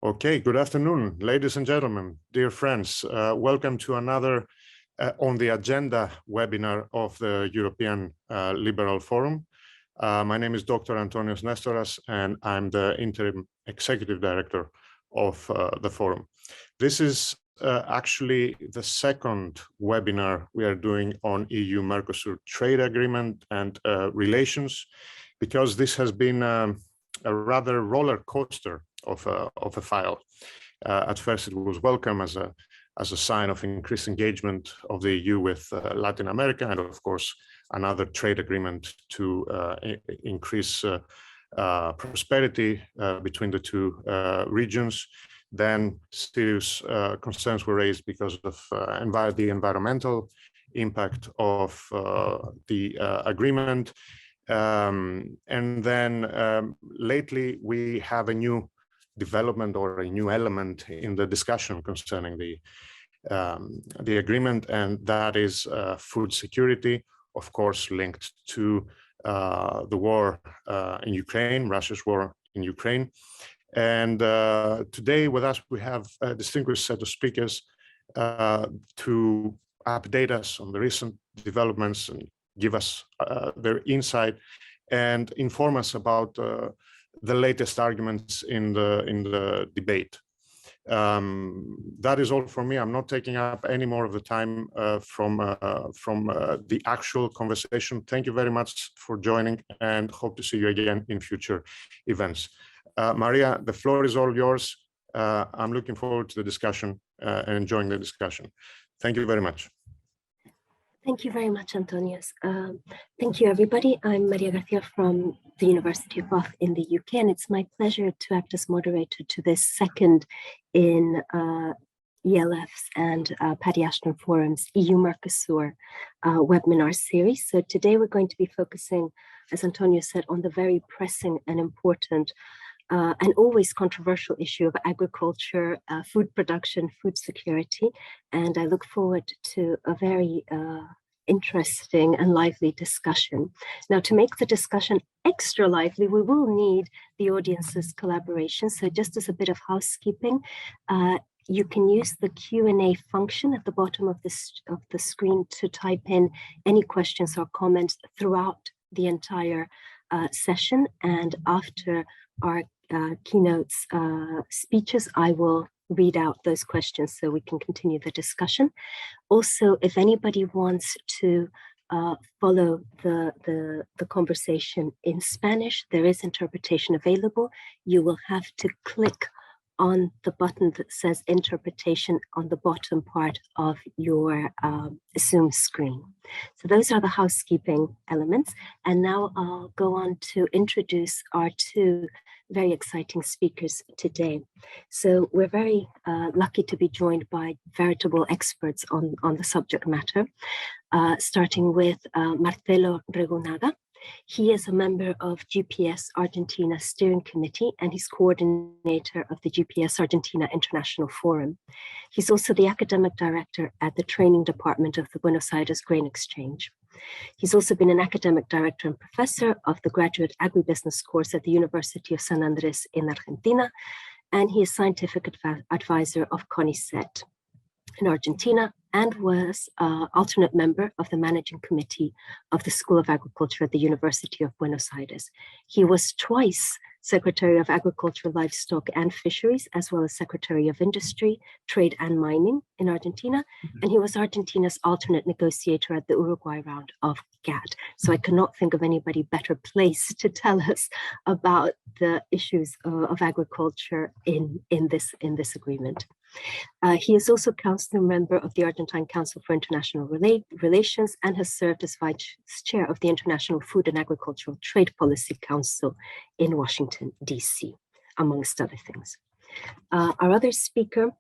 Okay, good afternoon, ladies and gentlemen, dear friends. Welcome to another On the Agenda webinar of the European Liberal Forum. My name is Dr. Antonios Nestoras, and I'm the Interim Executive Director of the Forum. This is actually the second webinar we are doing on EU-Mercosur trade agreement and relations, because this has been a rather roller coaster of a file. At first, it was welcome as a sign of increased engagement of the EU with Latin America, and of course, another trade agreement to increase prosperity between the two regions. Then serious concerns were raised because of the environmental impact of the agreement. And then lately, we have a new development or a new element in the discussion concerning the agreement, and that is food security, of course, linked to the war in Ukraine, Russia's war in Ukraine. And today with us, we have a distinguished set of speakers to update us on the recent developments and give us their insight and inform us about the latest arguments in the debate. That is all for me. I'm not taking up any more of the time from the actual conversation. Thank you very much for joining, and hope to see you again in future events. Maria, the floor is all yours. I'm looking forward to the discussion and enjoying the discussion. Thank you very much. Thank you very much, Antonios. Thank you, everybody. I'm Maria Garcia from the University of Bath in the UK, and it's my pleasure to act as moderator to this second in ELF's and Paddy Ashton Forum's EU-Mercosur webinar series. So today we're going to be focusing, as Antonio said, on the very pressing and important and always controversial issue of agriculture, food production, food security. And I look forward to a very interesting and lively discussion. Now, to make the discussion extra lively, we will need the audience's collaboration. So just as a bit of housekeeping, you can use the Q&A function at the bottom of the screen to type in any questions or comments throughout the entire session. And after our keynotes speeches, I will read out those questions so we can continue the discussion. Also, if anybody wants to follow the conversation in Spanish, there is interpretation available. You will have to click on the button that says interpretation on the bottom part of your Zoom screen. So those are the housekeeping elements. And now I'll go on to introduce our two very exciting speakers today. So we're very lucky to be joined by veritable experts on the subject matter, starting with Marcelo Regunaga. He is a member of GPS Argentina Steering Committee, and he's coordinator of the GPS Argentina International Forum. He's also the academic director at the training department of the Buenos Aires Grain Exchange. He's also been an academic director and professor of the graduate agribusiness course at the University of San Andres in Argentina, and he is scientific advisor of CONICET in Argentina, and was alternate member of the managing committee of the School of Agriculture at the University of Buenos Aires. He was twice Secretary of Agriculture, Livestock and Fisheries, as well as Secretary of Industry, Trade and Mining in Argentina, and he was Argentina's alternate negotiator at the Uruguay round of GATT. So I cannot think of anybody better placed to tell us about the issues of agriculture in this agreement. He is also council member of the Argentine Council for International Relations and has served as vice chair of the International Food and Agricultural Trade Policy Council in Washington, D.C., amongst other things. Our other speaker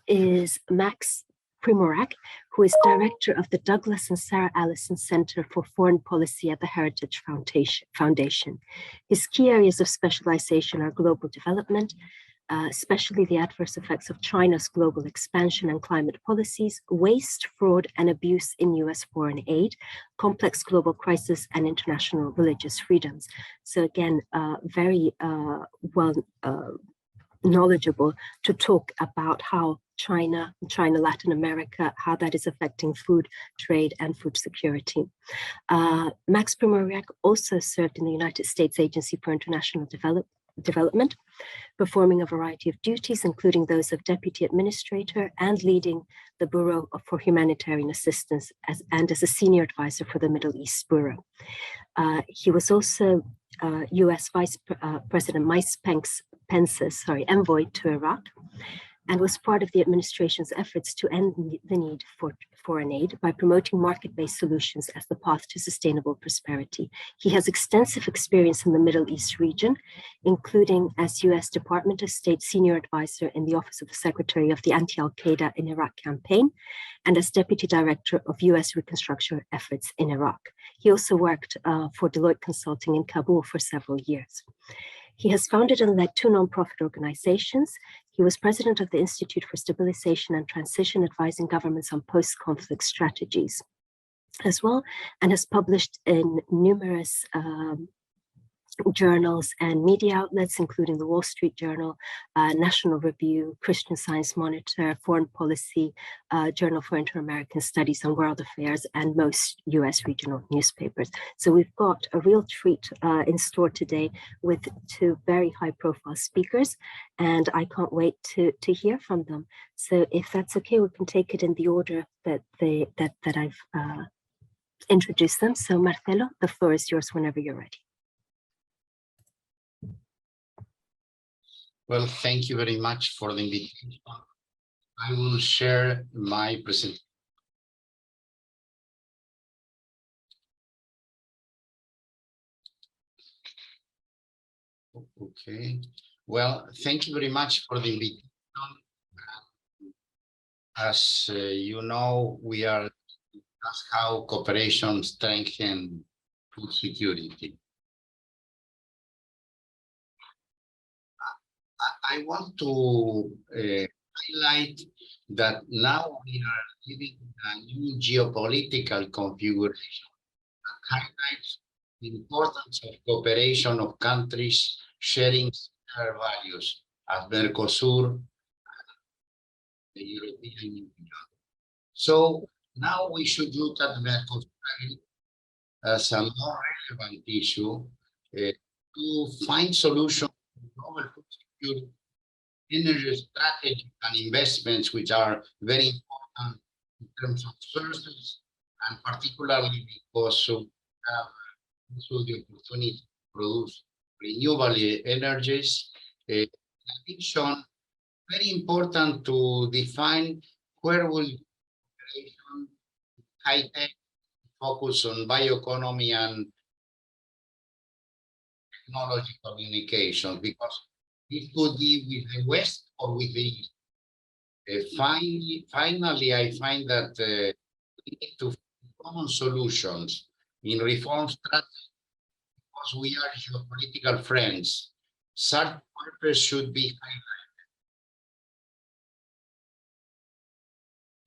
is Max Primorac, who is director of the Douglas and Sarah Allison Center for Foreign Policy at the Heritage Foundation. His key areas of specialization are global development, especially the adverse effects of China's global expansion and climate policies, waste, fraud, and abuse in US foreign aid, complex global crisis, and international religious freedoms. So again, very well knowledgeable to talk about how China, Latin America, how that is affecting food trade and food security. Max Primorak also served in the United States Agency for International Development, performing a variety of duties, including those of Deputy Administrator and leading the Bureau for Humanitarian Assistance as a Senior Advisor for the Middle East Bureau. He was also US Vice President Mike Pence's envoy to Iraq, and was part of the administration's efforts to end the need for foreign aid by promoting market-based solutions as the path to sustainable prosperity. He has extensive experience in the Middle East region, including as US Department of State Senior Advisor in the Office of the Secretary of the Anti-Al-Qaeda in Iraq campaign, and as Deputy Director of US reconstruction efforts in Iraq. He also worked for Deloitte Consulting in Kabul for several years. He has founded and led 2 nonprofit organizations. He was president of the Institute for Stabilization and Transition, advising governments on post-conflict strategies as well, and has published in numerous journals and media outlets, including the Wall Street Journal, National Review, Christian Science Monitor, Foreign Policy, Journal for Inter-American Studies and World Affairs, and most US regional newspapers. So we've got a real treat in store today with 2 very high-profile speakers, and I can't wait to hear from them. So if that's okay, we can take it in the order that I've introduced them. So Marcelo, the floor is yours whenever you're ready. Well, thank you very much for the invitation. I will share my presentation. Okay. Well, thank you very much for the invitation. As you know, we are discussing how cooperation strengthens food security. I want to highlight that now we are living a new geopolitical configuration that highlights the importance of cooperation of countries sharing similar values as Mercosur and the European Union. So now we should look at Mercosur as a more relevant issue to find solutions to global food security, energy strategy and investments, which are very important in terms of sources, and particularly because we have also the opportunity to produce renewable energies. In addition, very important to define where will high-tech focus on bioeconomy and technology communication, because it could be with the West or with the East. Finally, I find that we need to find common solutions in reform strategy because we are geopolitical friends. Such purpose should be highlighted.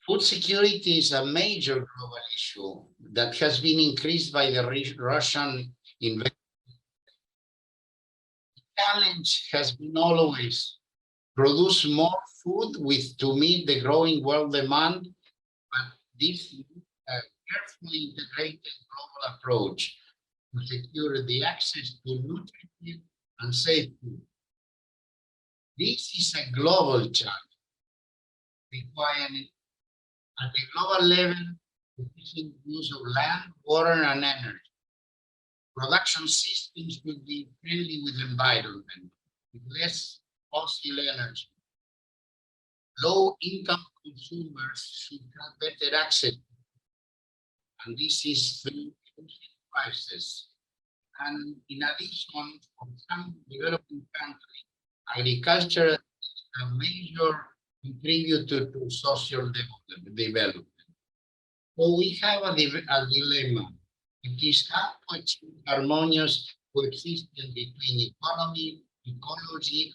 Food security is a major global issue that has been increased by the Russian invasion. The challenge has been always produce more food to meet the growing world demand, but this carefully integrated global approach to secure the access to nutritious and safe food. This is a global challenge, requiring at the global level efficient use of land, water, and energy. Production systems should be friendly with the environment, with less fossil energy. Low-income consumers should have better access, and this is through prices. And in addition, for some developing countries, agriculture is a major contributor to social development. So we have a dilemma. It is how to achieve harmonious coexistence between economy, ecology,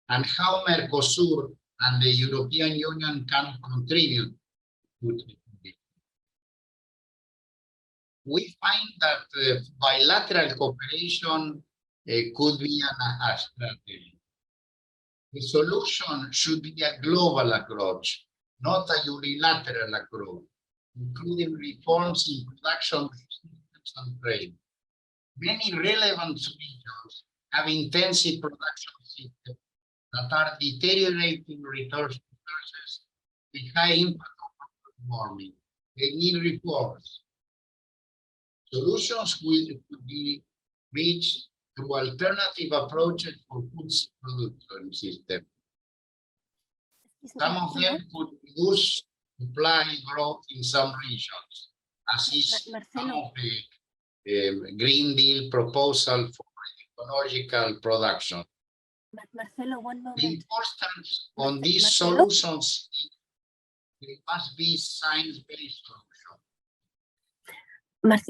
and how Mercosur and the European Union can contribute to it. We find that bilateral cooperation could be a strategy. The solution should be a global approach, not a unilateral approach, including reforms in production systems and trade. Many relevant regions have intensive production systems that are deteriorating resources with high impact on warming. They need reforms. Solutions will be reached through alternative approaches for food production system. Some of them could reduce supply growth in some regions, as is some of the Green Deal proposal for ecological production. Marcelo, one moment. The importance on these solutions, it must be science-based solutions.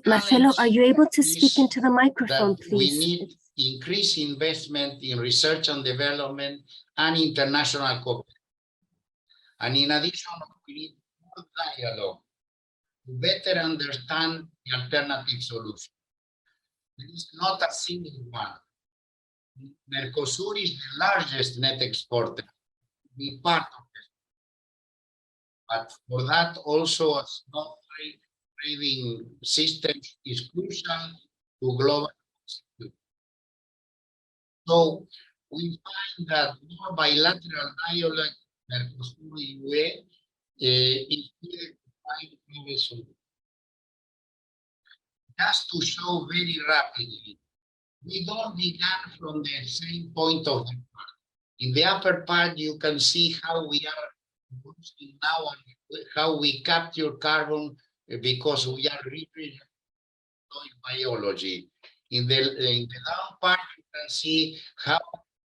Marcelo, are you able to speak into the microphone, please? We need increased investment in research and development and international cooperation. And in addition, we need more dialogue to better understand the alternative solution. There is not a single one. Mercosur is the largest net exporter, be part of it. But for that, also a small trading system is crucial to global security. So we find that more bilateral dialogue Mercosur UE is needed to find global solutions. Just to show very rapidly, we don't begin from the same point of the part. In the upper part, you can see how we are boosting now and how we capture carbon because we are reproducing biology. In the down part, you can see how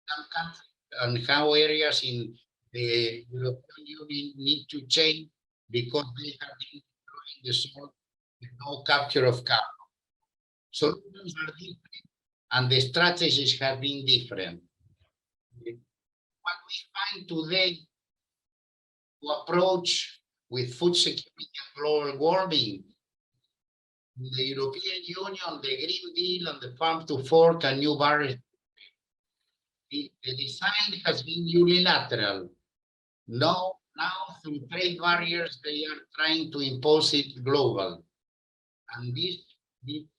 some countries and how areas in the European Union need to change because they have been destroying the soil with no capture of carbon. Solutions are different and the strategies have been different. What we find today to approach with food security and global warming, the European Union, the Green Deal, and the Farm to Fork and new barriers, the design has been unilateral. Now through trade barriers, they are trying to impose it global. And this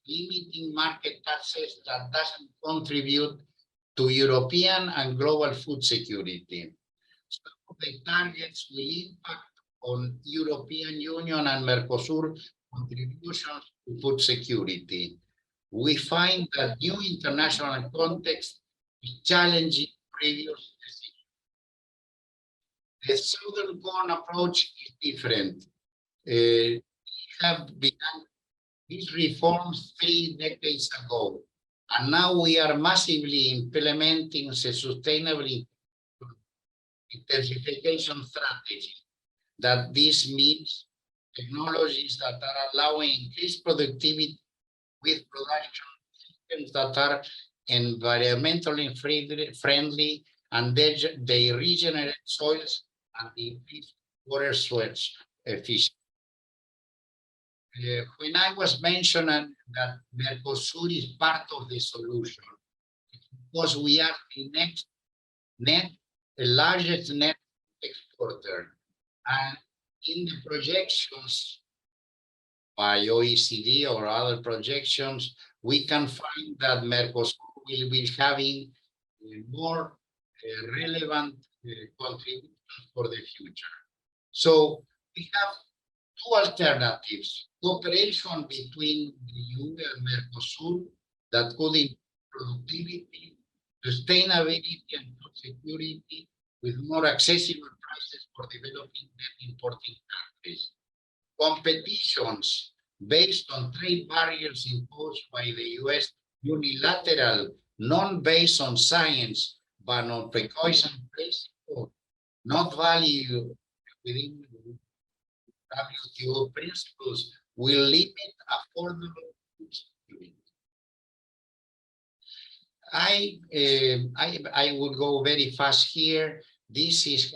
limiting market access that doesn't contribute to European and global food security. Some of the targets will impact on European Union and Mercosur contributions to food security. We find that new international context is challenging previous decisions. The Southern Corn approach is different. We have begun these reforms 3 decades ago, and now we are massively implementing the sustainable intensification strategy. That this means technologies that are allowing increased productivity with production systems that are environmentally friendly, and they regenerate soils and increase water source efficiency. When I was mentioning that Mercosur is part of the solution, because we are the largest net exporter. And in the projections by OECD or other projections, we can find that Mercosur will be having more relevant contributions for the future. So we have 2 alternatives: cooperation between the EU and Mercosur that could improve productivity, sustainability, and food security with more accessible prices for developing and importing countries. Competitions based on trade barriers imposed by the US, unilateral, non-based on science, but on precaution principle, not value within WTO principles, will limit affordable food security. I will go very fast here. This is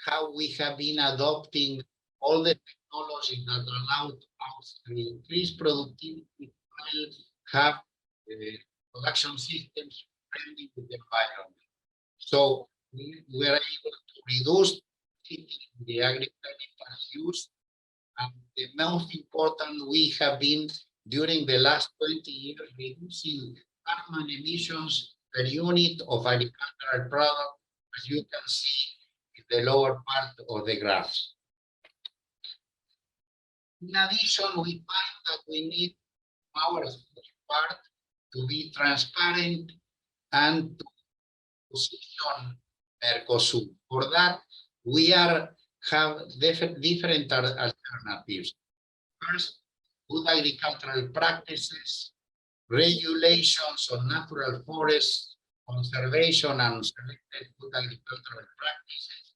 how we have been adopting all the technology that allowed us to increase productivity while have production systems friendly with the environment. So we were able to reduce the agricultural use. And the most important, we have been during the last 20 years reducing carbon emissions per unit of agricultural product, as you can see in the lower part of the graph. In addition, we find that we need our part to be transparent and to position Mercosur. For that, we have different alternatives. First, good agricultural practices, regulations on natural forests, conservation and selected good agricultural practices,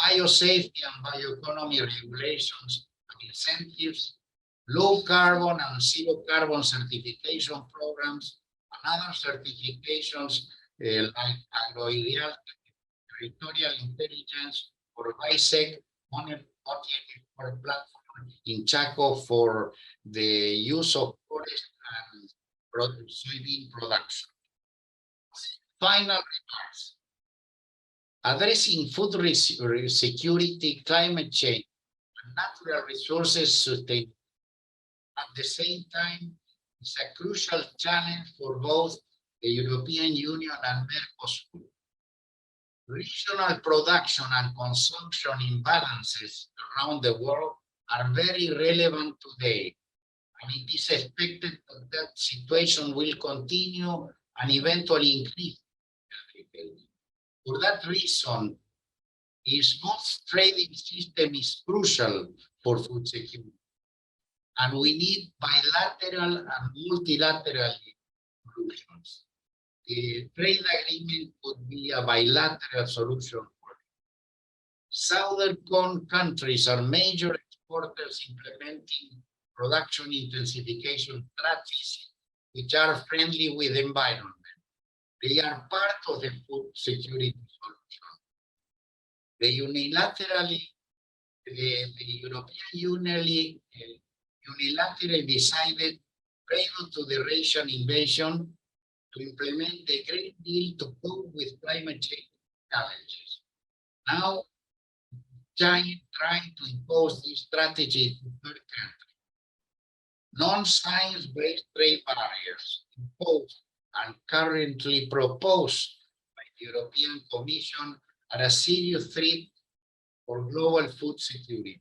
biosafety and bioeconomy regulations and incentives, low carbon and zero carbon certification programs, and other certifications like agroideal, territorial intelligence, or BISEC, multi-export platform in Chaco for the use of forest and soybean production. Final remarks. Addressing food security, climate change, and natural resources sustainability at the same time is a crucial challenge for both the European Union and Mercosur. Regional production and consumption imbalances around the world are very relevant today, and it is expected that that situation will continue and eventually increase. For that reason, a smooth trading system is crucial for food security, and we need bilateral and multilateral solutions. The trade agreement could be a bilateral solution. Southern countries are major exporters implementing production intensification strategies which are friendly with the environment. They are part of the food security solution. The European Union unilaterally decided prior to the Russian invasion to implement the Green Deal to cope with climate change challenges. Now, China trying to impose this strategy to third countries. Non-science-based trade barriers imposed and currently proposed by the European Commission are a serious threat for global food security.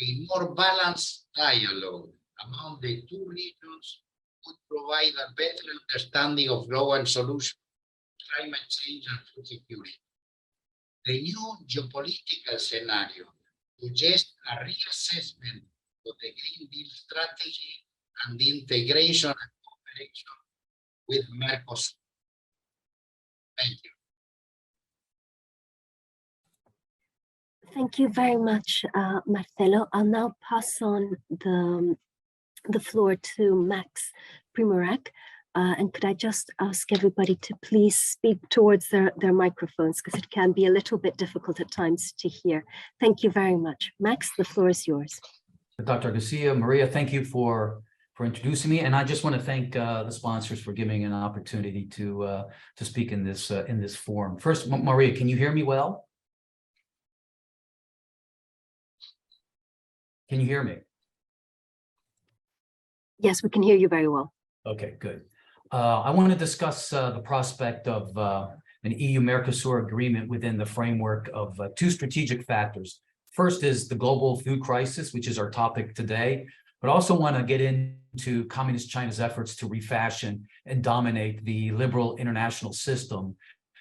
A more balanced dialogue among the two regions would provide a better understanding of global solutions, climate change, and food security. The new geopolitical scenario suggests a reassessment of the Green Deal strategy and the integration and cooperation with Mercosur. Thank you. Thank you very much, Marcelo. I'll now pass on the floor to Max Primorac. And could I just ask everybody to please speak towards their microphones, because it can be a little bit difficult at times to hear. Thank you very much. Max, the floor is yours. Dr. Garcia, Maria, thank you for introducing me. And I just want to thank the sponsors for giving an opportunity to speak in this forum. First, Maria, can you hear me well? Can you hear me? Yes, we can hear you very well. Okay, good. I want to discuss the prospect of an EU-Mercosur agreement within the framework of two strategic factors. First is the global food crisis, which is our topic today, but also want to get into Communist China's efforts to refashion and dominate the liberal international system,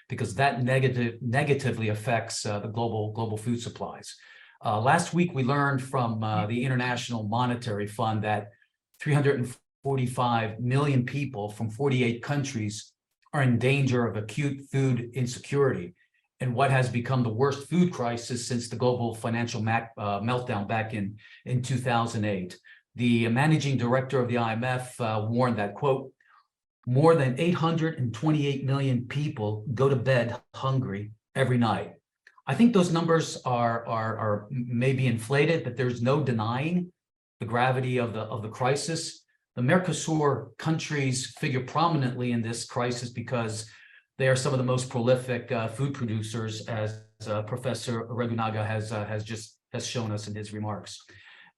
because that negatively affects the global food supplies. Last week, we learned from the International Monetary Fund that 345 million people from 48 countries are in danger of acute food insecurity, and what has become the worst food crisis since the global financial meltdown back in 2008. The managing director of the IMF warned that, quote, more than 828 million people go to bed hungry every night. I think those numbers are maybe inflated, but there's no denying the gravity of the crisis. The Mercosur countries figure prominently in this crisis because They are some of the most prolific food producers, as Professor Regunaga has shown us in his remarks.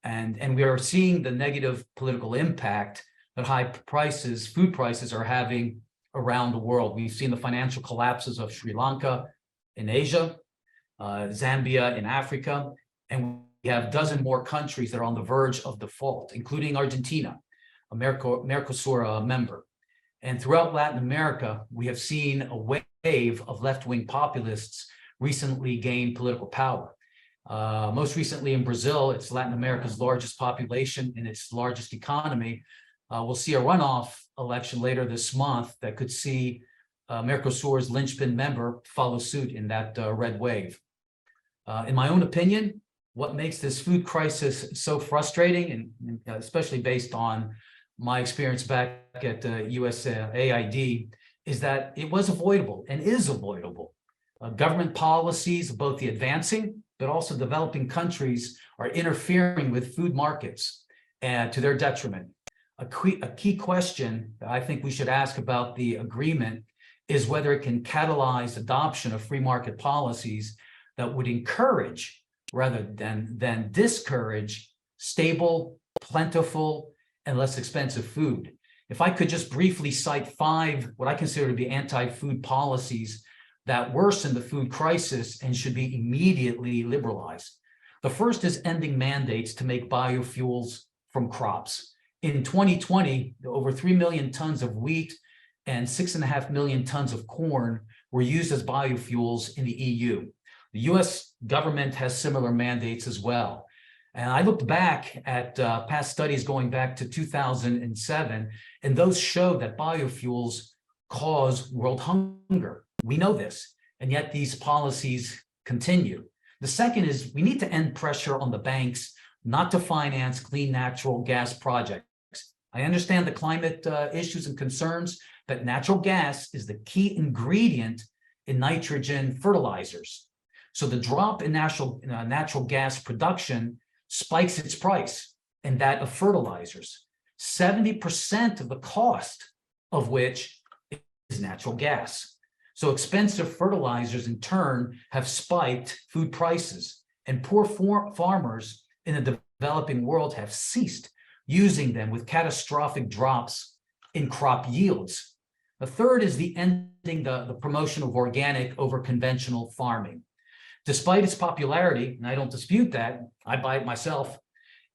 And we are seeing the negative political impact that high prices, food prices, are having around the world. We've seen the financial collapses of Sri Lanka in Asia, Zambia in Africa, and we have a dozen more countries that are on the verge of default, including Argentina, a Mercosur member. And throughout Latin America, we have seen a wave of left-wing populists recently gain political power. Most recently in Brazil, it's Latin America's largest population and its largest economy. We'll see a runoff election later this month that could see Mercosur's linchpin member follow suit in that red wave. In my own opinion, what makes this food crisis so frustrating, and especially based on my experience back at USAID, is that it was avoidable and is avoidable. Government policies, both the advancing but also developing countries, are interfering with food markets to their detriment. A key question that I think we should ask about the agreement is whether it can catalyze adoption of free market policies that would encourage rather than discourage stable, plentiful, and less expensive food. If I could just briefly cite 5 what I consider to be anti-food policies that worsen the food crisis and should be immediately liberalized. The first is ending mandates to make biofuels from crops. In 2020, over 3 million tons of wheat and 6.5 million tons of corn were used as biofuels in the EU. The US government has similar mandates as well. And I looked back at past studies going back to 2007, and those show that biofuels cause world hunger. We know this, and yet these policies continue. The second is we need to end pressure on the banks not to finance clean natural gas projects. I understand the climate issues and concerns, but natural gas is the key ingredient in nitrogen fertilizers. So the drop in natural gas production spikes its price and that of fertilizers, 70% of the cost of which is natural gas. So expensive fertilizers in turn have spiked food prices, and poor farmers in the developing world have ceased using them with catastrophic drops in crop yields. The third is the ending the promotion of organic over conventional farming. Despite its popularity, and I don't dispute that, I buy it myself,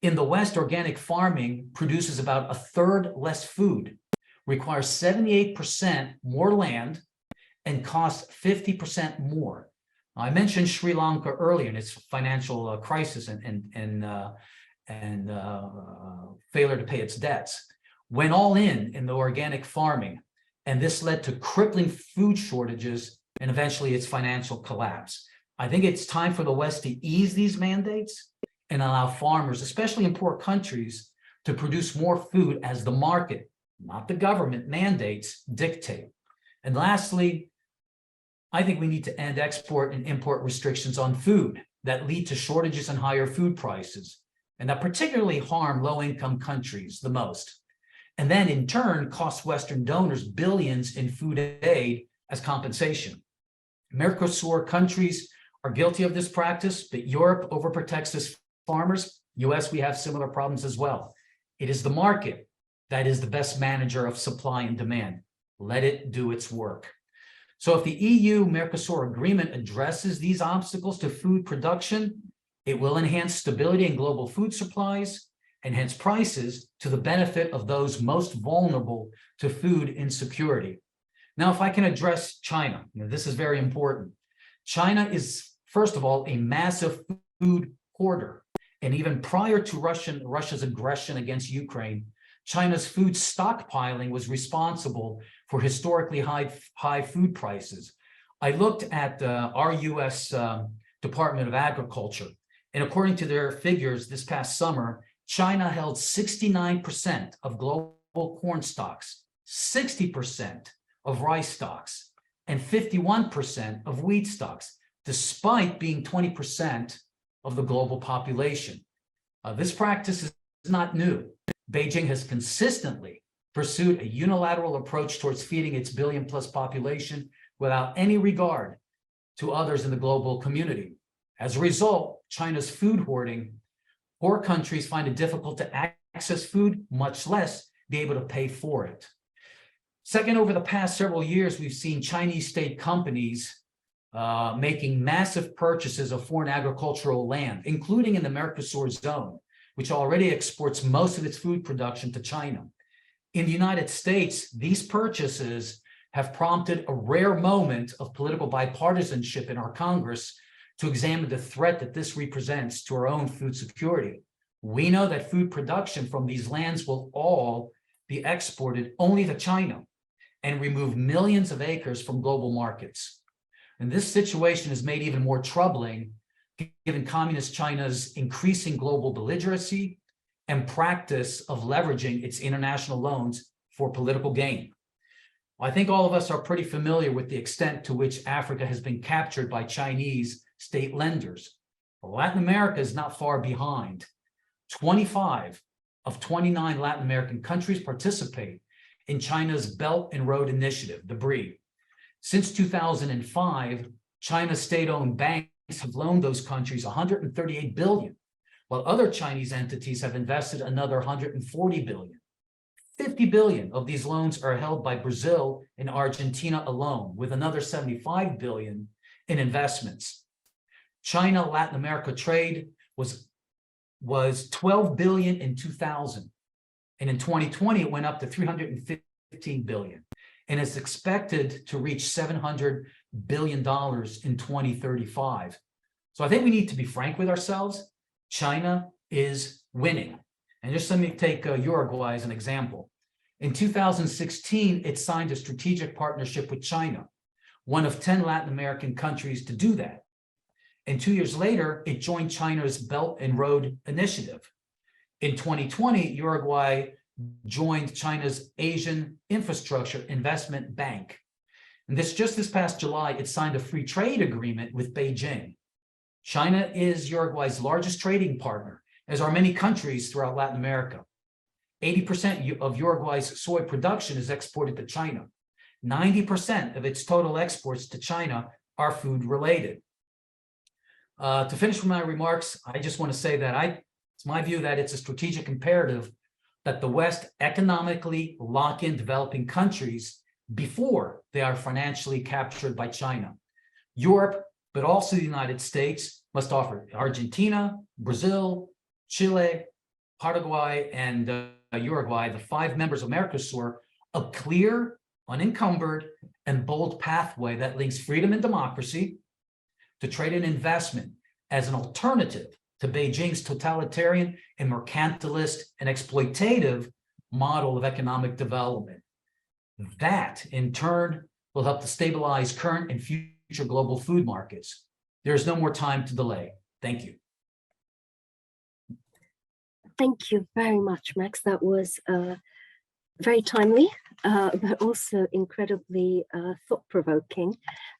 in the West, organic farming produces about 1/3 less food, requires 78% more land, and costs 50% more. I mentioned Sri Lanka earlier in its financial crisis and failure to pay its debts. Went all in the organic farming, and this led to crippling food shortages and eventually its financial collapse. I think it's time for the West to ease these mandates and allow farmers, especially in poor countries, to produce more food as the market, not the government, mandates dictate. And lastly, I think we need to end export and import restrictions on food that lead to shortages and higher food prices, and that particularly harm low-income countries the most, and then in turn cost Western donors billions in food aid as compensation. Mercosur countries are guilty of this practice, but Europe overprotects its farmers. US, we have similar problems as well. It is the market that is the best manager of supply and demand. Let it do its work. So if the EU-Mercosur agreement addresses these obstacles to food production, it will enhance stability in global food supplies, enhance prices to the benefit of those most vulnerable to food insecurity. Now, if I can address China, this is very important. China is, first of all, a massive food hoarder. And even prior to Russia's aggression against Ukraine, China's food stockpiling was responsible for historically high food prices. I looked at our US Department of Agriculture, and according to their figures this past summer, China held 69% of global corn stocks, 60% of rice stocks, and 51% of wheat stocks, despite being 20% of the global population. This practice is not new. Beijing has consistently pursued a unilateral approach towards feeding its billion-plus population without any regard to others in the global community. As a result, China's food hoarding, poor countries find it difficult to access food, much less be able to pay for it. Second, over the past several years, we've seen Chinese state companies making massive purchases of foreign agricultural land, including in the Mercosur zone, which already exports most of its food production to China. In the United States, these purchases have prompted a rare moment of political bipartisanship in our Congress to examine the threat that this represents to our own food security. We know that food production from these lands will all be exported only to China and remove millions of acres from global markets. And this situation is made even more troubling given Communist China's increasing global belligerency and practice of leveraging its international loans for political gain. I think all of us are pretty familiar with the extent to which Africa has been captured by Chinese state lenders. Latin America is not far behind. 25 of 29 Latin American countries participate in China's Belt and Road Initiative, the BRI. Since 2005, China's state-owned banks have loaned those countries $138 billion, while other Chinese entities have invested another $140 billion. 50 billion of these loans are held by Brazil and Argentina alone, with another 75 billion in investments. China-Latin America trade was 12 billion in 2000. And in 2020, it went up to 315 billion and is expected to reach $700 billion in 2035. So I think we need to be frank with ourselves. China is winning. And just let me take Uruguay as an example. In 2016, it signed a strategic partnership with China, one of 10 Latin American countries to do that. And 2 years later, it joined China's Belt and Road Initiative. In 2020, Uruguay joined China's Asian Infrastructure Investment Bank. And just this past July, it signed a free trade agreement with Beijing. China is Uruguay's largest trading partner, as are many countries throughout Latin America. 80% of Uruguay's soy production is exported to China. 90% of its total exports to China are food related. To finish with my remarks, I just want to say that it's my view that it's a strategic imperative that the West economically lock in developing countries before they are financially captured by China. Europe, but also the United States, must offer Argentina, Brazil, Chile, Paraguay, and Uruguay, the 5 members of Mercosur, a clear, unencumbered, and bold pathway that links freedom and democracy to trade and investment as an alternative to Beijing's totalitarian and mercantilist and exploitative model of economic development. That, in turn, will help to stabilize current and future global food markets. There is no more time to delay. Thank you. Thank you very much, Max. That was very timely, but also incredibly thought-provoking.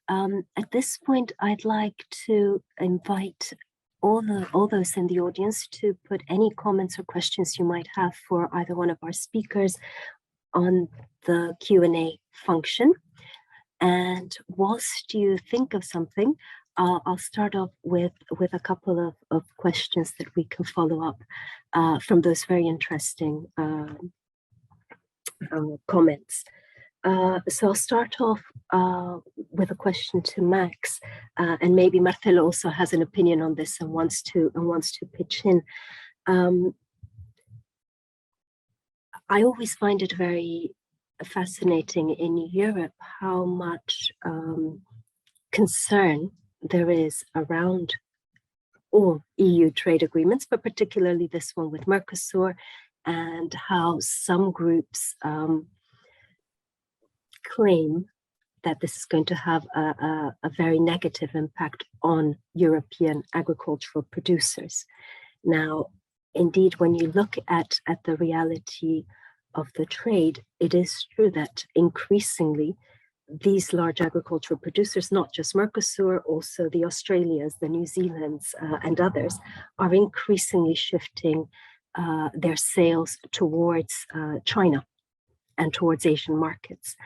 At this point, I'd like to invite all those in the audience to put any comments or questions you might have for either one of our speakers on the Q&A function. And whilst you think of something, I'll start off with a couple of questions that we can follow up from those very interesting comments. So I'll start off with a question to Max, and maybe Marcelo also has an opinion on this and wants to pitch in. I always find it very fascinating in Europe how much concern there is around all EU trade agreements, but particularly this one with Mercosur, and how some groups claim that this is going to have a very negative impact on European agricultural producers. Now, indeed, when you look at the reality of the trade, it is true that increasingly these large agricultural producers, not just Mercosur, also the Australias, the New Zealands, and others, are increasingly shifting their sales towards China. and towards Asian markets.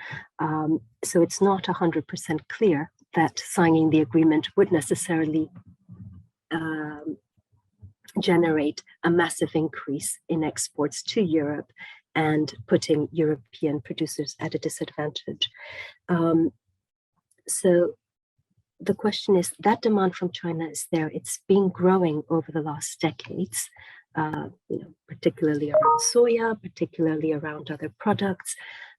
So it's not 100% clear that signing the agreement would necessarily generate a massive increase in exports to Europe and putting European producers at a disadvantage. So the question is, that demand from China is there. It's been growing over the last decades, particularly around soya, particularly around other products.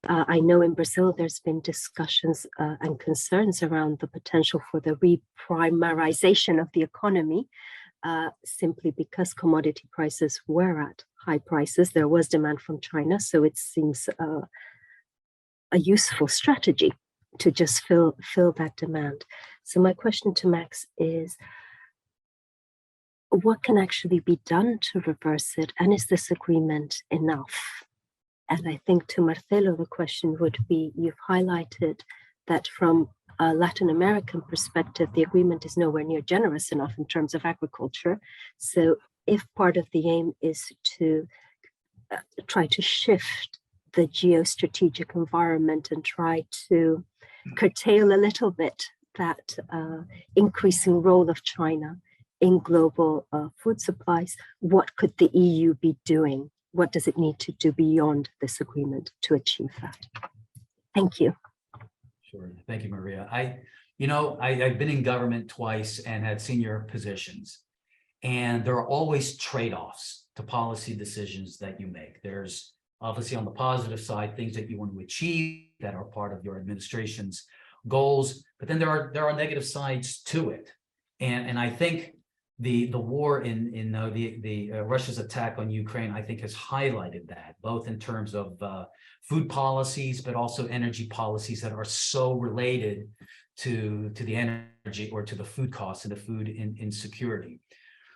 I know in Brazil, there's been discussions and concerns around the potential for the reprimarization of the economy, simply because commodity prices were at high prices. There was demand from China, so it seems a useful strategy to just fill that demand. So my question to Max is, what can actually be done to reverse it? And is this agreement enough? And I think to Marcelo, the question would be, you've highlighted that from a Latin American perspective, the agreement is nowhere near generous enough in terms of agriculture. So if part of the aim is to try to shift the geostrategic environment and try to curtail a little bit that increasing role of China in global food supplies, what could the EU be doing? What does it need to do beyond this agreement to achieve that? Thank you. Sure. Thank you, Maria. I've been in government twice and had senior positions, and there are always trade-offs to policy decisions that you make. There's obviously, on the positive side, things that you want to achieve that are part of your administration's goals, but then there are negative sides to it. And I think the war in Russia's attack on Ukraine, I think, has highlighted that, both in terms of food policies, but also energy policies that are so related to the energy or to the food costs and the food insecurity.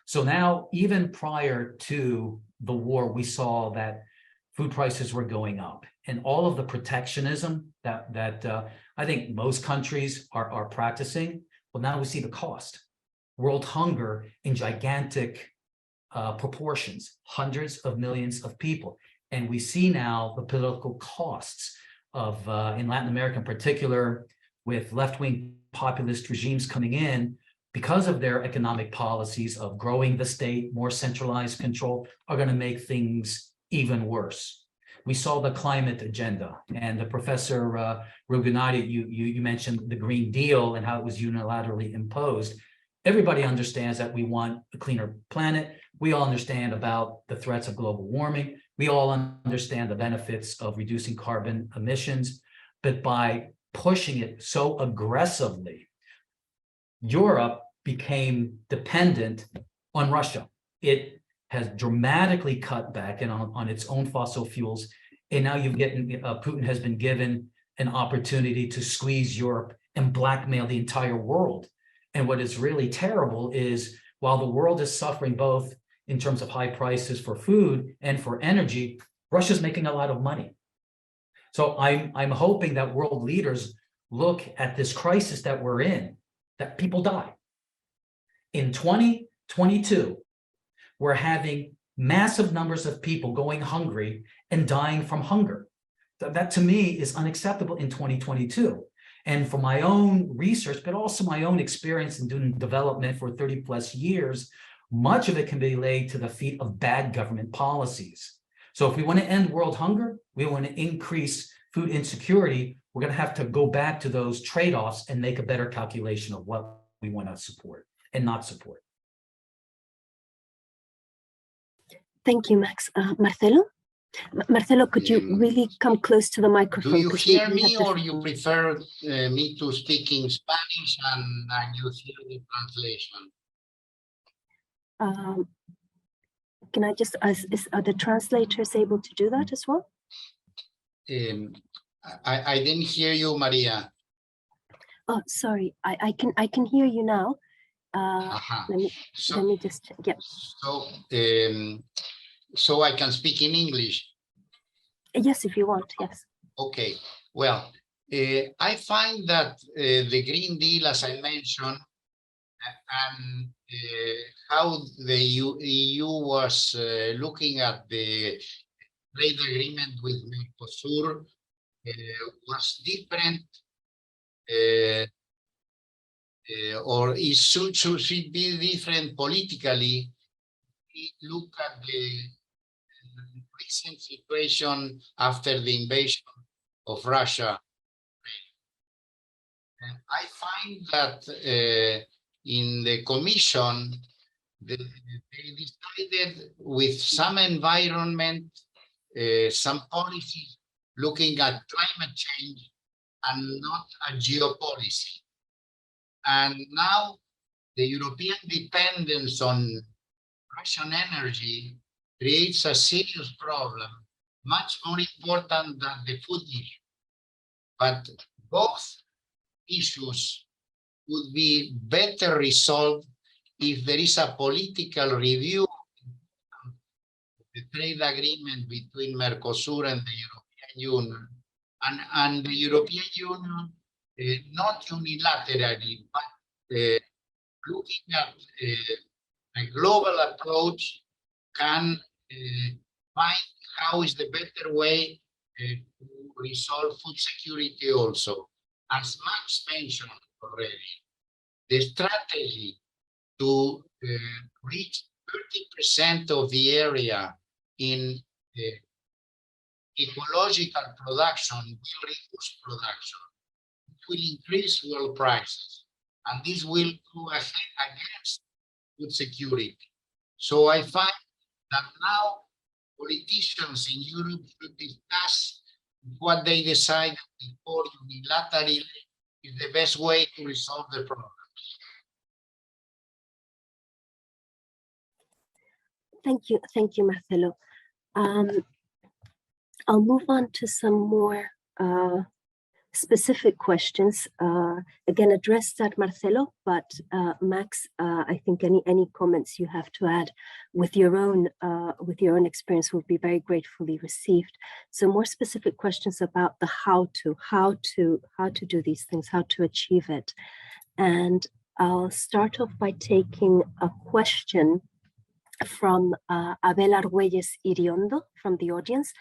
So now, even prior to the war, we saw that food prices were going up, and all of the protectionism that I think most countries are practicing. Well, now we see the cost. World hunger in gigantic proportions, hundreds of millions of people. And we see now the political costs of, in Latin America in particular, with left-wing populist regimes coming in, because of their economic policies of growing the state, more centralized control, are going to make things even worse. We saw the climate agenda, and the Professor Ruginati, you mentioned the Green Deal and how it was unilaterally imposed. Everybody understands that we want a cleaner planet. We all understand about the threats of global warming. We all understand the benefits of reducing carbon emissions. But by pushing it so aggressively, Europe became dependent on Russia. It has dramatically cut back on its own fossil fuels. And now Putin has been given an opportunity to squeeze Europe and blackmail the entire world. And what is really terrible is, while the world is suffering both in terms of high prices for food and for energy, Russia's making a lot of money. So I'm hoping that world leaders look at this crisis that we're in, that people die. In 2022, we're having massive numbers of people going hungry and dying from hunger. That to me is unacceptable in 2022. And from my own research, but also my own experience in doing development for 30 plus years, much of it can be laid to the feet of bad government policies. So if we want to end world hunger, we want to increase food insecurity, we're going to have to go back to those trade-offs and make a better calculation of what we want to support and not support. Thank you, Max. Marcelo? Marcelo, could you really come close to the microphone? Do you hear me, or you prefer me to speak in Spanish and you hear the translation? Can I just ask, are the translators able to do that as well? I didn't hear you, Maria. Oh, sorry. I can hear you now. Let me just check. Yeah. So I can speak in English. Yes, if you want. Yes. Okay. Well, I find that the Green Deal, as I mentioned, and how the EU was looking at the trade agreement with Mercosur was different, or it should be different politically. We look at the recent situation after the invasion of Russia. And I find that in the Commission, they decided with some environment, some policies looking at climate change and not a geopolicy. And now the European dependence on Russian energy creates a serious problem, much more important than the food issue. But both issues would be better resolved if there is a political review of the trade agreement between Mercosur and the European Union, and the European Union, not unilaterally, but looking at a global approach, can find how is the better way to resolve food security also. As Max mentioned already, the strategy to reach 30% of the area in ecological production will reduce production. It will increase world prices, and this will go ahead against food security. So I find that now politicians in Europe should discuss what they decided before unilaterally is the best way to resolve the problem. Thank you, Marcelo. I'll move on to some more specific questions, again addressed at Marcelo, but Max, I think any comments you have to add with your own experience will be very gratefully received. So more specific questions about the how to do these things, how to achieve it. And I'll start off by taking a question from Abel Argüelles Iriondo from the audience.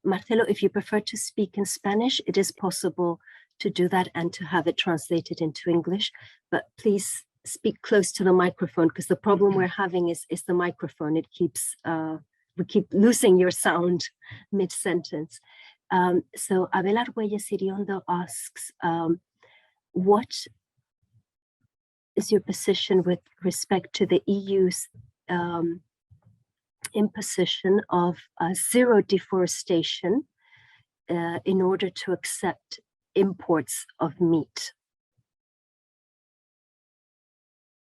Marcelo, if you prefer to speak in Spanish, it is possible to do that and to have it translated into English, but please speak close to the microphone, because the problem we're having is the microphone. It keeps, we keep losing your sound mid-sentence. So Abel Argüelles Iriondo asks, what is your position with respect to the EU's imposition of zero deforestation in order to accept imports of meat?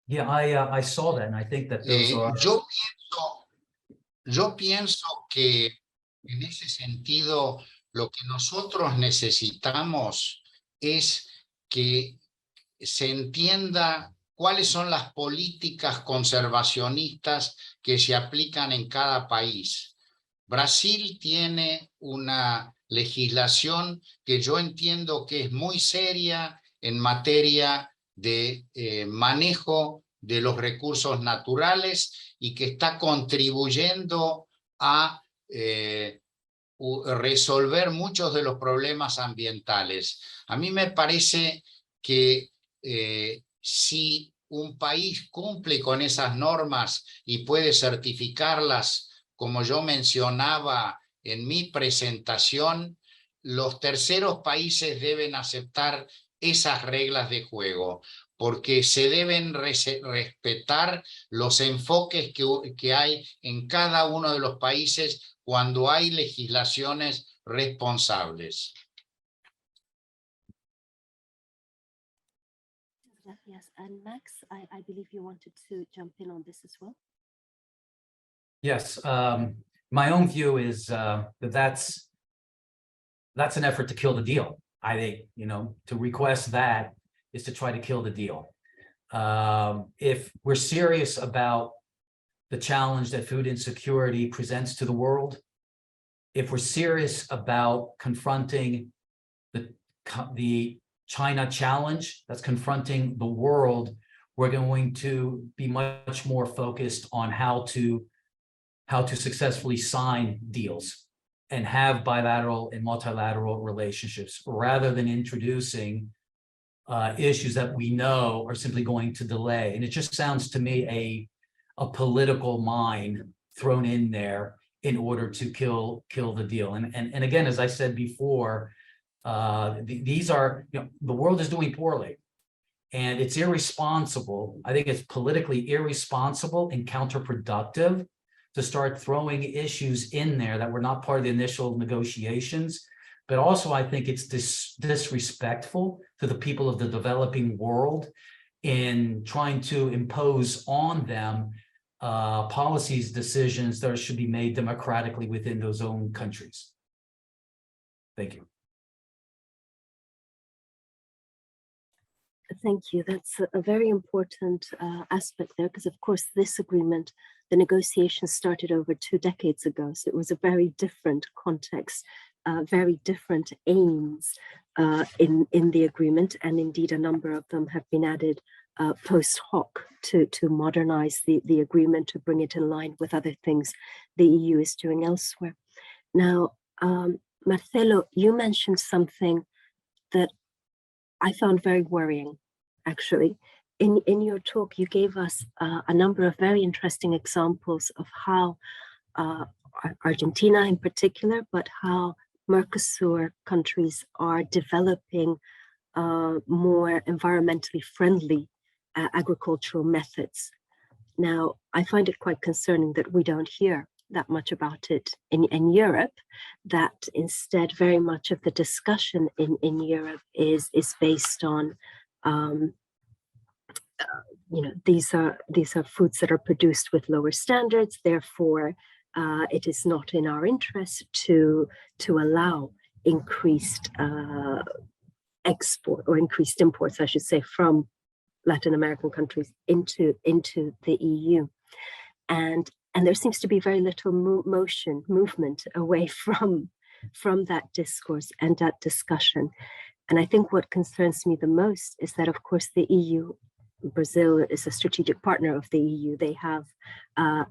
Yeah, I saw that, and I think that those are. Yo pienso que en ese sentido lo que nosotros necesitamos es que se entienda cuáles son las políticas conservacionistas que se aplican en cada país. Brasil tiene una legislación que yo entiendo que es muy seria en materia de manejo de los recursos naturales y que está contribuyendo a resolver muchos de los problemas ambientales. A mí me parece que si un país cumple con esas normas y puede certificarlas, como yo mencionaba en mi presentación, los terceros países deben aceptar esas reglas de juego, porque se deben respetar los enfoques que hay en cada uno de los países cuando hay legislaciones responsables. Gracias. And Max, I believe you wanted to jump in on this as well. Yes, my own view is that's an effort to kill the deal. I think, you know, to request that is to try to kill the deal. If we're serious about the challenge that food insecurity presents to the world, if we're serious about confronting the China challenge that's confronting the world, we're going to be much more focused on how to successfully sign deals. and have bilateral and multilateral relationships rather than introducing issues that we know are simply going to delay. And it just sounds to me a political mine thrown in there in order to kill the deal. And again, as I said before, these are, the world is doing poorly. And it's irresponsible. I think it's politically irresponsible and counterproductive to start throwing issues in there that were not part of the initial negotiations. But also, I think it's disrespectful to the people of the developing world in trying to impose on them policies, decisions that should be made democratically within those own countries. Thank you. Thank you. That's a very important aspect there, because of course this agreement, the negotiations started over 2 decades ago. So it was a very different context, very different aims in the agreement. And indeed, a number of them have been added post hoc to modernize the agreement, to bring it in line with other things the EU is doing elsewhere. Now, Marcelo, you mentioned something that I found very worrying, actually. In your talk, you gave us a number of very interesting examples of how Argentina in particular, but how Mercosur countries are developing more environmentally friendly agricultural methods. Now, I find it quite concerning that we don't hear that much about it in Europe, that instead very much of the discussion in Europe is based on these are foods that are produced with lower standards, therefore it is not in our interest to allow increased export or increased imports, I should say, from Latin American countries into the EU. And there seems to be very little movement away from that discourse and that discussion. And I think what concerns me the most is that, of course, the EU, Brazil is a strategic partner of the EU. They have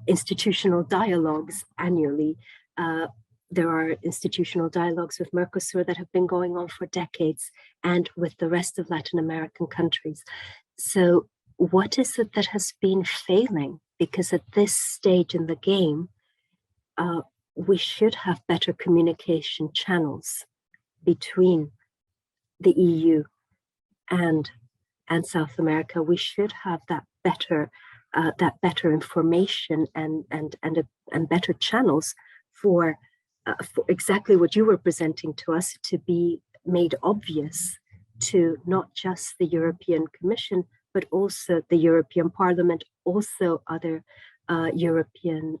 institutional dialogues annually. There are institutional dialogues with Mercosur that have been going on for decades, and with the rest of Latin American countries. So what is it that has been failing? Because at this stage in the game, we should have better communication channels between the EU and South America. We should have that better information and better channels for exactly what you were presenting to us, to be made obvious to not just the European Commission, but also the European Parliament, also other European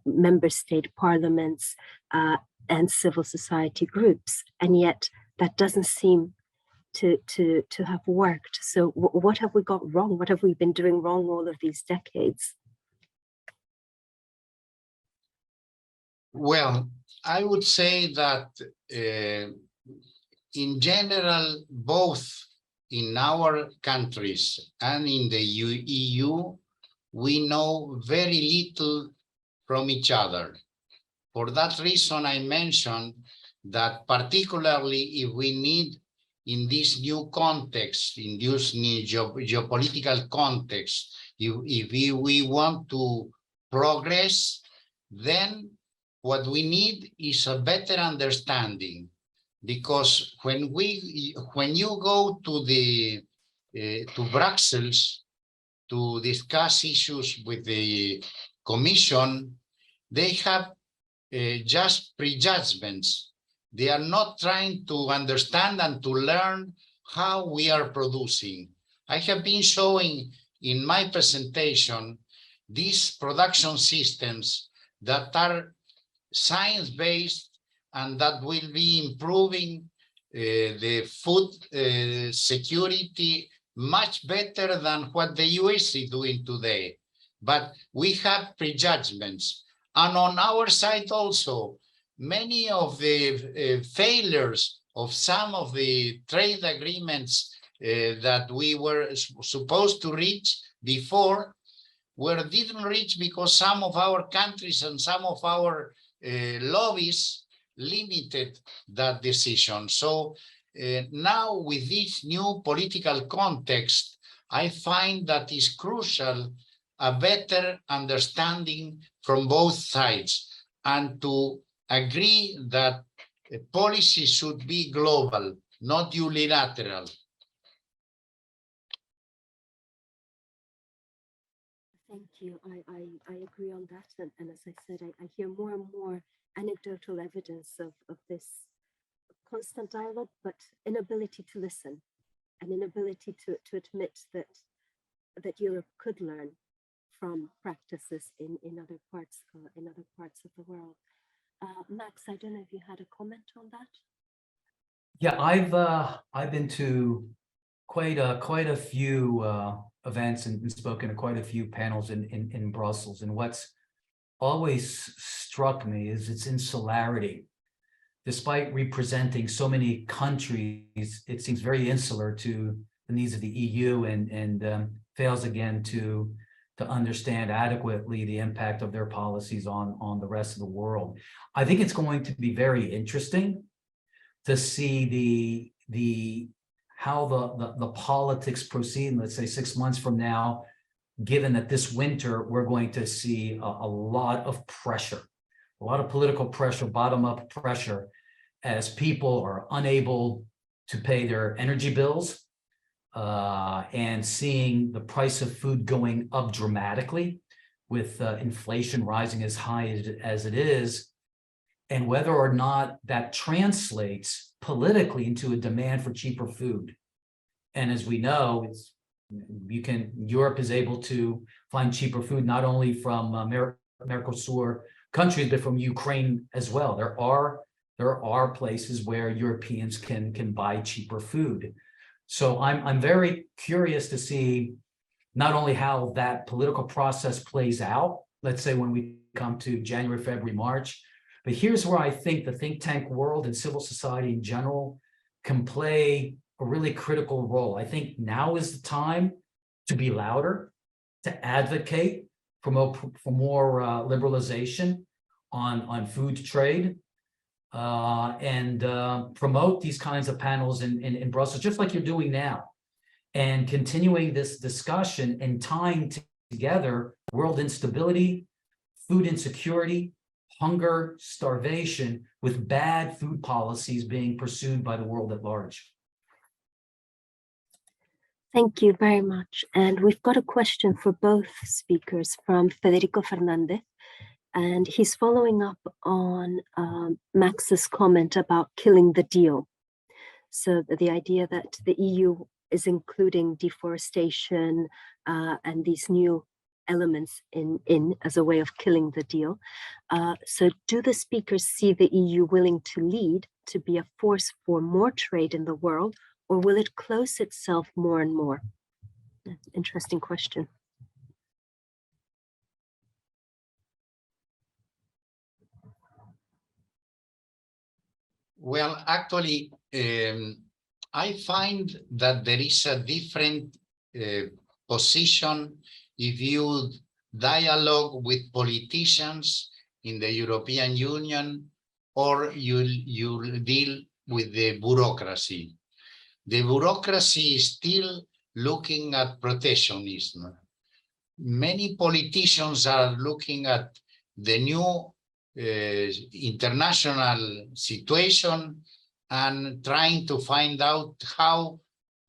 member state parliaments and civil society groups. And yet that doesn't seem to have worked. So what have we got wrong? What have we been doing wrong all of these decades? Well, I would say that in general, both in our countries and in the EU, we know very little from each other. For that reason, I mentioned that particularly if we need, in this new context, in this new geopolitical context, if we want to progress, then what we need is a better understanding. Because when you go to Brussels to discuss issues with the Commission, they have just prejudgments. They are not trying to understand and to learn how we are producing. I have been showing in my presentation these production systems that are science-based and that will be improving the food security much better than what the US is doing today. But we have prejudgments. And on our side also, many of the failures of some of the trade agreements that we were supposed to reach before didn't reach because some of our countries and some of our lobbies limited that decision. So now with this new political context, I find that is crucial a better understanding from both sides and to agree that policy should be global, not unilateral. Thank you. I agree on that. And as I said, I hear more and more anecdotal evidence of this constant dialogue, but inability to listen, an inability to admit that Europe could learn from practices in other parts of the world. Max, I don't know if you had a comment on that. Yeah, I've been to quite a few events and spoken to quite a few panels in Brussels. And what's always struck me is its insularity. Despite representing so many countries, it seems very insular to the needs of the EU and fails again to understand adequately the impact of their policies on the rest of the world. I think it's going to be very interesting to see how the politics proceed, let's say 6 months from now, given that this winter we're going to see a lot of pressure, a lot of political pressure, bottom-up pressure, as people are unable to pay their energy bills and seeing the price of food going up dramatically with inflation rising as high as it is, and whether or not that translates politically into a demand for cheaper food. And as we know, Europe is able to find cheaper food not only from Mercosur countries, but from Ukraine as well. There are places where Europeans can buy cheaper food. So I'm very curious to see not only how that political process plays out, let's say when we come to January, February, March, but here's where I think the think tank world and civil society in general can play a really critical role. I think now is the time to be louder, to advocate for more liberalization on food trade, and promote these kinds of panels in Brussels, just like you're doing now, and continuing this discussion and tying together world instability, food insecurity, hunger, starvation, with bad food policies being pursued by the world at large. Thank you very much. And we've got a question for both speakers from Federico Fernandez. And he's following up on Max's comment about killing the deal. So the idea that the EU is including deforestation and these new elements in as a way of killing the deal. So do the speakers see the EU willing to lead, to be a force for more trade in the world, or will it close itself more and more? Interesting question. Well, actually, I find that there is a different position if you dialogue with politicians in the European Union or you deal with the bureaucracy. The bureaucracy is still looking at protectionism. Many politicians are looking at the new international situation and trying to find out how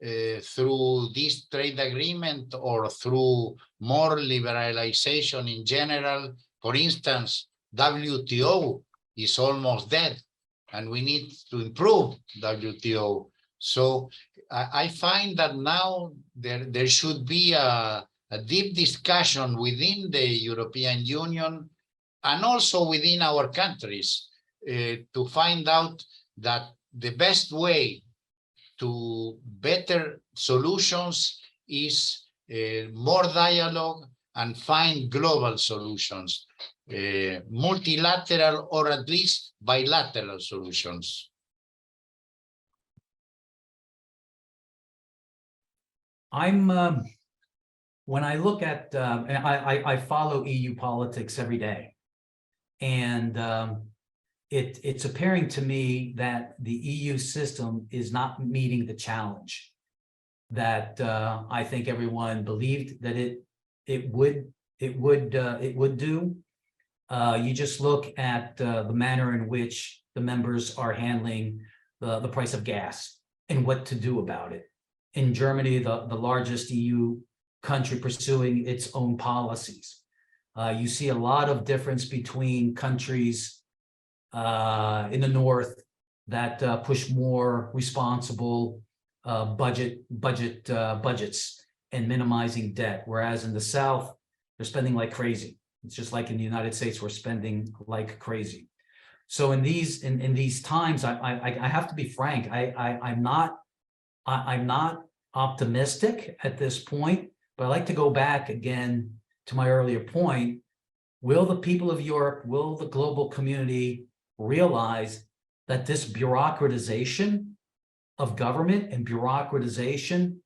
through this trade agreement or through more liberalization in general. For instance, WTO is almost dead and we need to improve WTO. So I find that now there should be a deep discussion within the European Union and also within our countries to find out that the best way to better solutions is more dialogue and find global solutions, multilateral or at least bilateral solutions. When I look at, I follow EU politics every day. And it's appearing to me that the EU system is not meeting the challenge that I think everyone believed that it would do. You just look at the manner in which the members are handling the price of gas and what to do about it. In Germany, the largest EU country pursuing its own policies. You see a lot of difference between countries in the north that push more responsible budgets and minimizing debt, whereas in the south they're spending like crazy. It's just like in the United States, we're spending like crazy. So in these times, I have to be frank. I'm not optimistic at this point, but I like to go back again to my earlier point. Will the people of Europe, will the global community realize that this bureaucratization of government and bureaucratization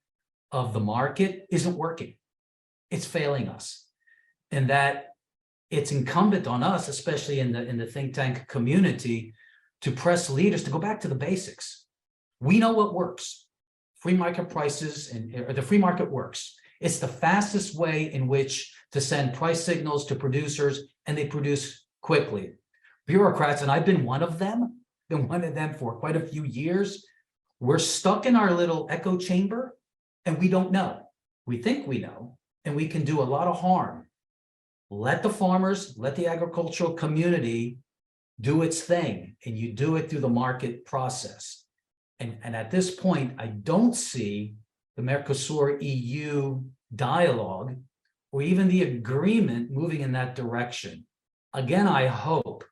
of the market isn't working? It's failing us, and that it's incumbent on us, especially in the think tank community, to press leaders to go back to the basics. We know what works. Free market prices or the free market works. It's the fastest way in which to send price signals to producers, and they produce quickly. Bureaucrats, and I've been one of them for quite a few years, we're stuck in our little echo chamber and we don't know. We think we know, and we can do a lot of harm. Let the farmers, let the agricultural community do its thing, and you do it through the market process. And at this point, I don't see the Mercosur EU dialogue or even the agreement moving in that direction. Again, I hope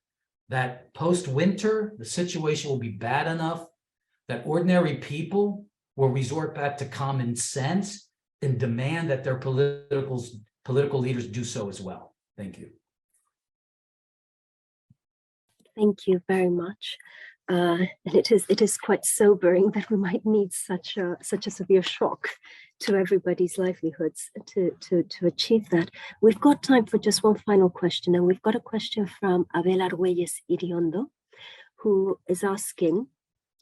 that post-winter, the situation will be bad enough that ordinary people will resort back to common sense and demand that their political leaders do so as well. Thank you. Thank you very much. And it is quite sobering that we might need such a severe shock to everybody's livelihoods to achieve that. We've got time for just one final question, and we've got a question from Abel Arguelles Iriondo, who is asking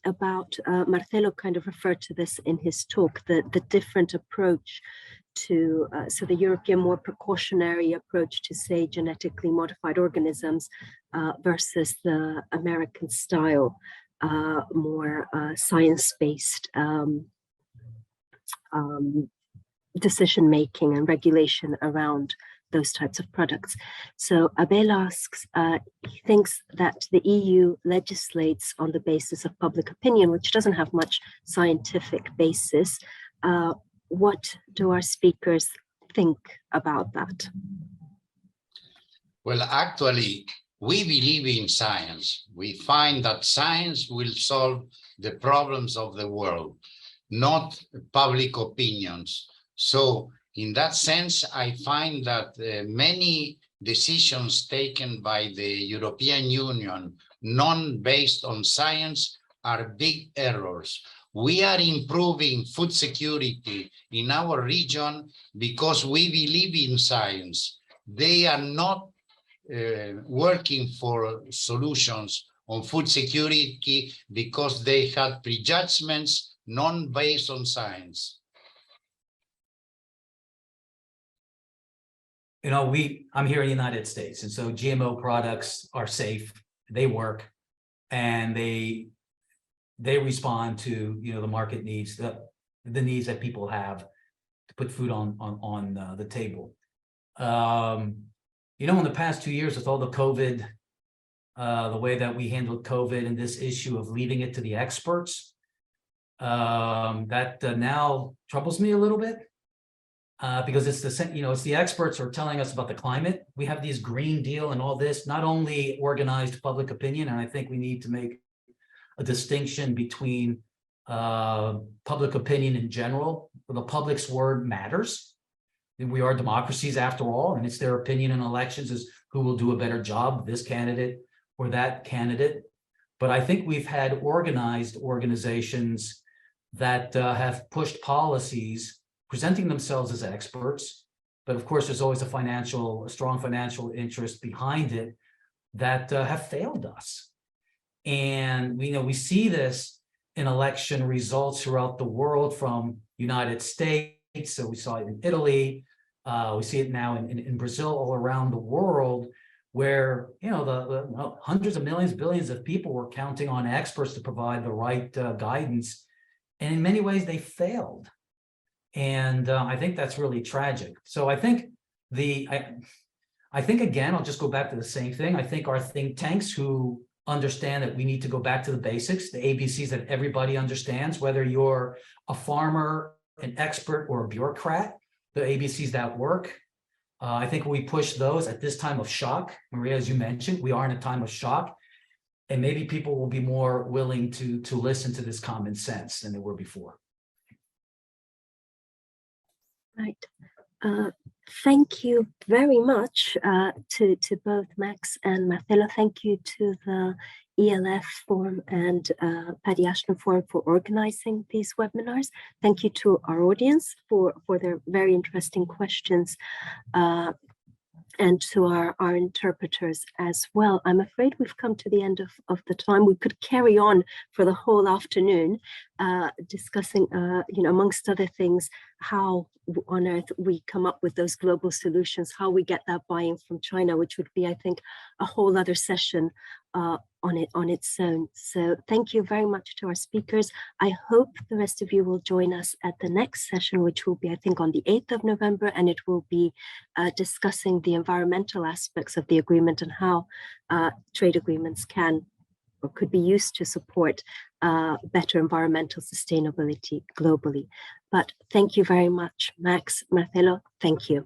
about, Marcelo kind of referred to this in his talk, the different approach to, so the European more precautionary approach to, say, genetically modified organisms versus the American style, more science-based decision-making and regulation around those types of products. So Abel asks, he thinks that the EU legislates on the basis of public opinion, which doesn't have much scientific basis. What do our speakers think about that? Well, actually, we believe in science. We find that science will solve the problems of the world, not public opinions. So in that sense, I find that many decisions taken by the European Union, non-based on science, are big errors. We are improving food security in our region because we believe in science. They are not working for solutions on food security because they had prejudgments non-based on science. You know, I'm here in the United States, and so GMO products are safe, they work, and they respond to, you know, the market needs, the needs that people have to put food on the table. You know, in the past 2 years with all the COVID, the way that we handled COVID and this issue of leaving it to the experts, that now troubles me a little bit. Because it's it's the experts who are telling us about the climate. We have these Green Deal and all this, not only organized public opinion, and I think we need to make a distinction between public opinion in general. The public's word matters. We are democracies after all, and it's their opinion in elections is who will do a better job, this candidate or that candidate. But I think we've had organized organizations that have pushed policies presenting themselves as experts, but of course there's always a strong financial interest behind it, that have failed us. And we see this in election results throughout the world, from United States. So we saw it in Italy. We see it now in Brazil, all around the world, where the hundreds of millions, billions of people were counting on experts to provide the right guidance, and in many ways they failed. And I think that's really tragic. So I think again, I'll just go back to the same thing. I think our think tanks who understand that we need to go back to the basics, the ABCs that everybody understands, whether you're a farmer, an expert, or a bureaucrat, the ABCs that work. I think we push those at this time of shock. Maria, as you mentioned, we are in a time of shock, and maybe people will be more willing to listen to this common sense than they were before. Right. Thank you very much to both Max and Marcelo. Thank you to the ELF Forum and Paddy Ashton Forum for organizing these webinars. Thank you to our audience for their very interesting questions, and to our interpreters as well. I'm afraid we've come to the end of the time. We could carry on for the whole afternoon discussing, amongst other things, how on earth we come up with those global solutions, how we get that buy-in from China, which would be, I think, a whole other session on its own. So thank you very much to our speakers. I hope the rest of you will join us at the next session, which will be, I think, on the 8th of November, and it will be discussing the environmental aspects of the agreement and how trade agreements can or could be used to support better environmental sustainability globally. But thank you very much, Max, Marcelo. Thank you.